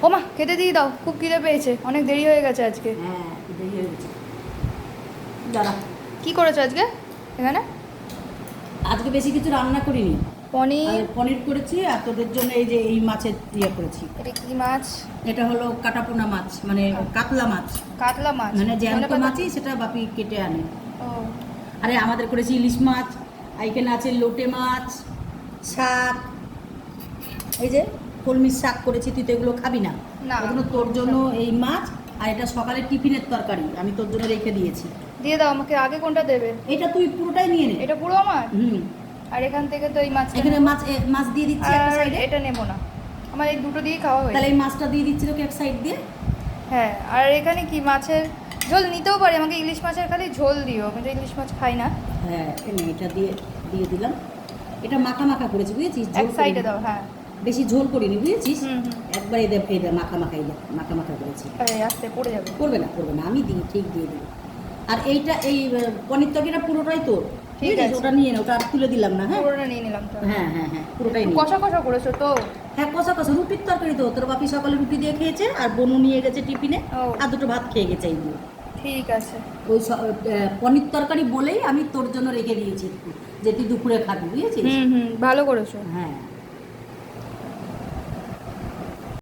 ও মা খেতে দিয়ে দাও, খুব খিদে পেয়েছে, অনেক দেরি হয়ে গেছে আজকে। হ্যাঁ দেরি হয়ে গেছে। দাঁড়া, কি করেছো আজকে এখানে? আজকে বেশি কিছু রান্না করিনি। পনির। পনির করেছি আর তোদের জন্য এই যে এই মাছের ইয়ে করেছি। এটা কি মাছ? এটা হলো কাটাপোনা মাছ, মানে কাতলা মাছ। কাতলা মাছ মানে জ্যান্ত ধনেপাতা- মাছই, সেটা বাপি কেটে আনে। ও আরে আমাদের করেছি ইলিশ মাছ, আর এখানে আছে লোটে মাছ, শাক, এই যে কলমির শাক করেছি। তুই তো এগুলো খাবি না, না। ওগুলো তোর জন্য এই মাছ। আর এটা সকালে টিফিনের তরকারি আমি তোর জন্য রেখে দিয়েছি। দিয়ে দাও আমাকে, আগে কোনটা দেবে? এটা তুই পুরোটাই নিয়ে নে। এটা পুরো আমার? হুম, আর এখান থেকে তো এই মাছ, এখানে মাছ দিয়ে দিচ্ছি একটা আর সাইডে। এটা নেবো না, আমার এই দুটো দিয়ে খাওয়া হয়েছে। তাহলে এই মাছটা দিয়ে দিচ্ছি তোকে এক সাইড দিয়ে। হ্যাঁ, আর এখানে কি মাছের ঝোল নিতেও পারি, আমাকে ইলিশ মাছের খালি ঝোল দিও, কিন্তু ইলিশ মাছ খাই না। হ্যাঁ এনে এটা দিয়ে দিয়ে দিলাম। এটা মাখা মাখা করেছি, বুঝেছিস? এক ঝোল সাইডে করিনি। দাও, হ্যাঁ। বেশি ঝোল করিনি, বুঝেছিস? হুম হুম। একবার এই দে মাখা মাখা, এই দে মাখা মাখা করেছি। আরে আস্তে পড়ে যাবে। করবে না করবে না, আমি দিই, ঠিক দিয়ে দিই। আর এইটা এই পনির তরকারিটা পুরোটাই তোর, ঠিক ঠিক আছে? আছে। ওটা নিয়ে নে, ওটা আর তুলে দিলাম না। হ্যাঁ পুরোটা নিয়ে নিলাম তো। হ্যাঁ হ্যাঁ হ্যাঁ, পুরোটাই নিয়ে নে। কষা কষা করেছো তো? হ্যাঁ কষা কষা, রুটির তরকারি তো। তোর বাপি সকালে রুটি দিয়ে খেয়েছে, আর বনু নিয়ে গেছে টিফিনে, ও। আর দুটো ভাত খেয়ে গেছে এই দিয়ে। ঠিক আছে। ওই পনির তরকারি বলেই আমি তোর জন্য রেখে দিয়েছি একটু, যে তুই দুপুরে খাবি, বুঝেছিস? হুম হুম, ভালো করেছো। হ্যাঁ